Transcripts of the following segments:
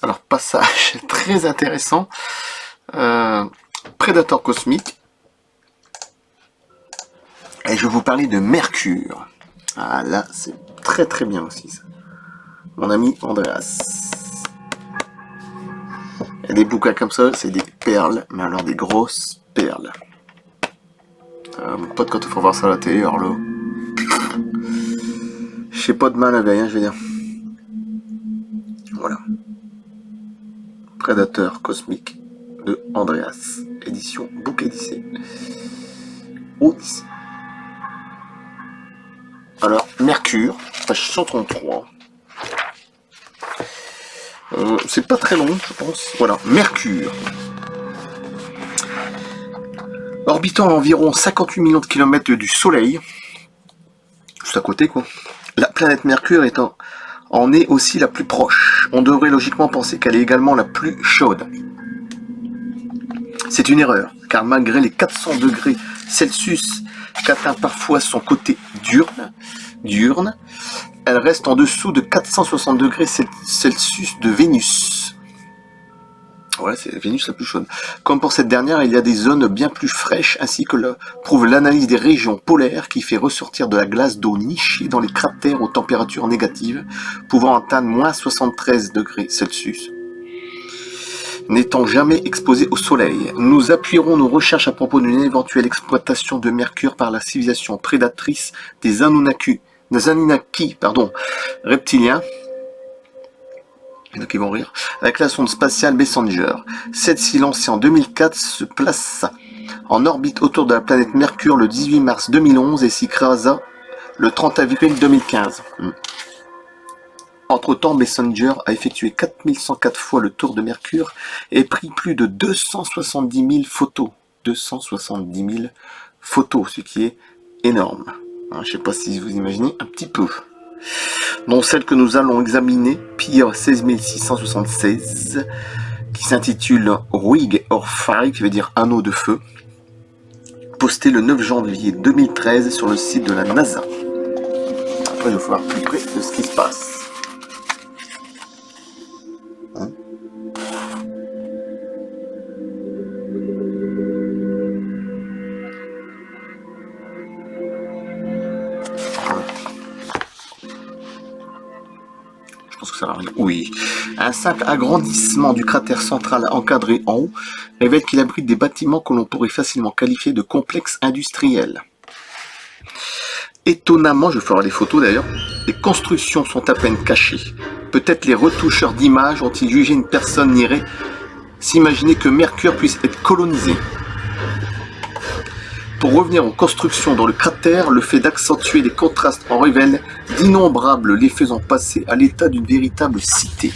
Alors, passage très intéressant. Prédateur cosmique. Et je vais vous parler de Mercure. Ah là, c'est très très bien aussi ça. Mon ami Andreas. Et des bouquins comme ça, c'est des perles, mais alors des grosses perles. Mon pote, quand il faut voir ça à la télé, alors là, je sais pas de mal à veille, hein, je veux dire. Voilà. Prédateur cosmique de Andreas. Édition Book Odyssey. Odyssey. Alors, Mercure, page 133. C'est pas très long, je pense. Voilà, Mercure. Orbitant à environ 58 millions de kilomètres du Soleil, juste à côté quoi, la planète Mercure en est aussi la plus proche. On devrait logiquement penser qu'elle est également la plus chaude. C'est une erreur, car malgré les 400 degrés Celsius qu'atteint parfois son côté diurne, elle reste en dessous de 460 degrés Celsius de Vénus. Ouais, c'est Vénus la plus chaude. Comme pour cette dernière, il y a des zones bien plus fraîches, ainsi que le prouve l'analyse des régions polaires qui fait ressortir de la glace d'eau nichée dans les cratères aux températures négatives, pouvant atteindre moins 73 degrés Celsius. N'étant jamais exposé au soleil, nous appuierons nos recherches à propos d'une éventuelle exploitation de Mercure par la civilisation prédatrice des Anunnaki, reptiliens. Il y en a qui vont rire. Avec la sonde spatiale Messenger. Celle-ci, lancée en 2004, se place en orbite autour de la planète Mercure le 18 mars 2011 et s'écrasa le 30 avril 2015. Entre-temps, Messenger a effectué 4104 fois le tour de Mercure et pris plus de 270 000 photos. 270 000 photos, ce qui est énorme. Je ne sais pas si vous imaginez un petit peu. Dont celle que nous allons examiner, PIA 16676, qui s'intitule Ring of Fire, qui veut dire anneau de feu, postée le 9 janvier 2013 sur le site de la NASA. Après, il faut voir plus près de ce qui se passe. Oui. Un simple agrandissement du cratère central encadré en haut révèle qu'il abrite des bâtiments que l'on pourrait facilement qualifier de complexes industriels. Étonnamment, je ferai des photos d'ailleurs, les constructions sont à peine cachées. Peut-être les retoucheurs d'images ont-ils jugé une personne n'irait s'imaginer que Mercure puisse être colonisé. Pour revenir aux constructions dans le cratère, le fait d'accentuer les contrastes en révèle d'innombrables, les faisant passer à l'état d'une véritable cité.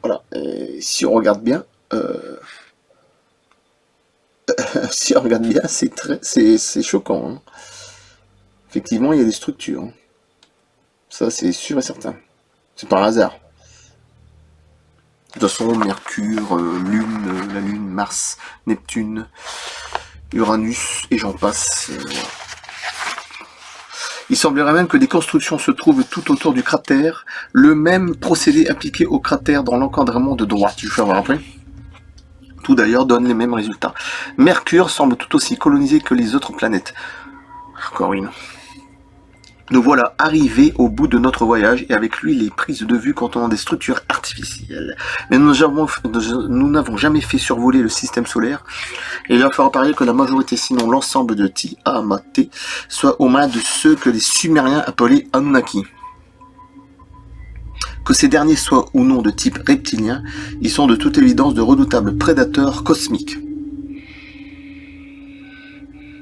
Voilà, et si on regarde bien, c'est choquant. Hein. Effectivement, il y a des structures. Hein. Ça, c'est sûr et certain. C'est pas un hasard. De toute façon, Mercure, Lune, la Lune, Mars, Neptune, Uranus, et j'en passe. Il semblerait même que des constructions se trouvent tout autour du cratère, le même procédé appliqué au cratère dans l'encadrement de droite. Je vais faire voir après. Tout d'ailleurs donne les mêmes résultats. Mercure semble tout aussi colonisé que les autres planètes. Encore une. Nous voilà arrivés au bout de notre voyage et avec lui les prises de vue contenant des structures artificielles. Mais nous n'avons jamais fait survoler le système solaire et il va falloir parier que la majorité, sinon l'ensemble de Tiamat, soit aux mains de ceux que les Sumériens appelaient Anunnaki. Que ces derniers soient ou non de type reptilien, ils sont de toute évidence de redoutables prédateurs cosmiques.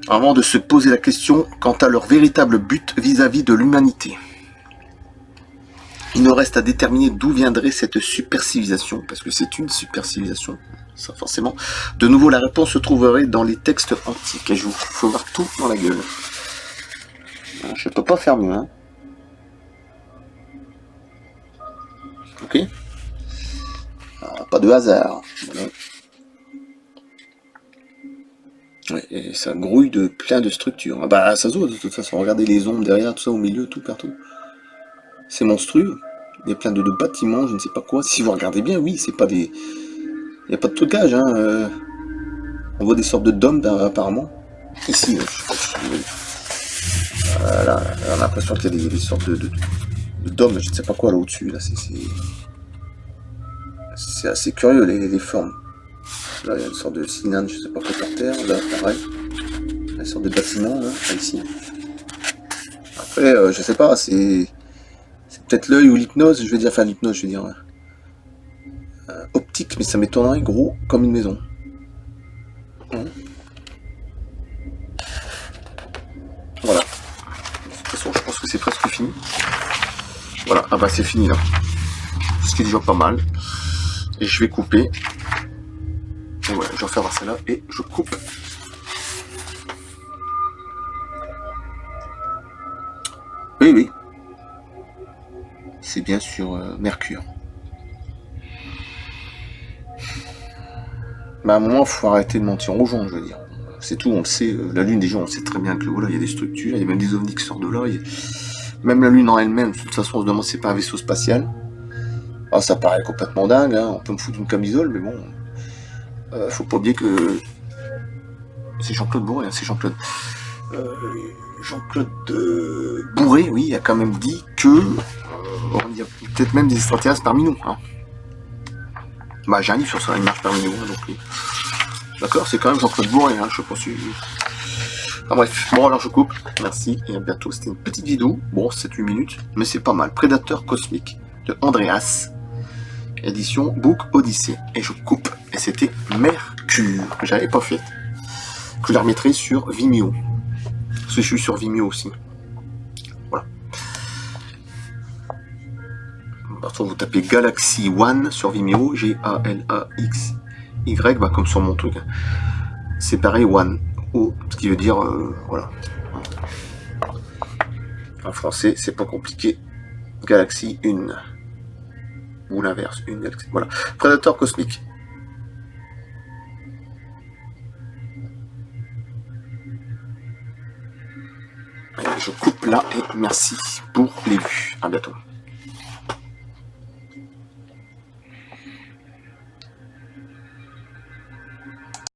Avant de se poser la question quant à leur véritable but vis-à-vis de l'humanité. Il nous reste à déterminer d'où viendrait cette super-civilisation, parce que c'est une super-civilisation, ça forcément. De nouveau, la réponse se trouverait dans les textes antiques, et je vous faut voir tout dans la gueule. Je peux pas faire mieux, hein. Ok ? Pas de hasard. Voilà. Ouais, et ça grouille de plein de structures. Ah bah ça se voit de toute façon, regardez les ombres derrière, tout ça au milieu, tout partout. C'est monstrueux. Il y a plein de bâtiments, je ne sais pas quoi. Si vous regardez bien, oui, c'est pas des. Il n'y a pas de trucage, hein. On voit des sortes de dômes apparemment. Ici, voilà, on a l'impression qu'il y a des sortes de dômes, je ne sais pas quoi là au-dessus. Là, c'est assez curieux les formes. Là, il y a une sorte de cylindre, je ne sais pas quoi par terre. Là, pareil. Une sorte de bâtiment là, ici. Après, je sais pas, c'est peut-être l'œil ou l'hypnose, je vais dire, enfin l'hypnose, je vais dire optique, mais ça m'étonnerait gros comme une maison. Voilà. De toute façon, je pense que c'est presque fini. Voilà, ah bah c'est fini là. Ce qui est déjà pas mal. Et je vais couper. Et voilà, je vais refaire celle-là et je coupe. Oui, oui. C'est bien sur Mercure. Mais à un moment, il faut arrêter de mentir aux gens, je veux dire. C'est tout, on le sait. La Lune, déjà, on sait très bien que voilà, il y a des structures, il y a même des ovnis qui sortent de là. Même la Lune en elle-même, de toute façon, on se demande si c'est pas un vaisseau spatial. Ah, ça paraît complètement dingue, hein. On peut me foutre une camisole, mais bon. Faut pas oublier que. C'est Jean-Claude Bourré, hein, c'est Jean-Claude. Jean-Claude Bourré, oui, a quand même dit que. Il y a peut-être même des extraterrestres parmi nous. Hein. Bah, j'ai un livre sur ça, il marche parmi nous. Hein, donc, d'accord, c'est quand même Jean-Claude Bourré, hein, je pense. Ah, bref, bon, alors je coupe. Merci et à bientôt. C'était une petite vidéo. Bon, 7-8 minutes, mais c'est pas mal. Prédateur cosmique de Andreas, édition Book Odyssey. Et je coupe. Et c'était Mercure, que j'avais pas fait. Que je la remettrai sur Vimeo. Parce que je suis sur Vimeo aussi. Voilà. Parfois vous tapez Galaxy One sur Vimeo, G-A-L-A-X-Y, bah, comme sur mon truc. C'est pareil, One. O, ce qui veut dire, voilà. En français, c'est pas compliqué. Galaxy 1. Ou l'inverse, une galaxie. Voilà. Prédateur cosmique. Je coupe là et merci pour les vues. À bientôt.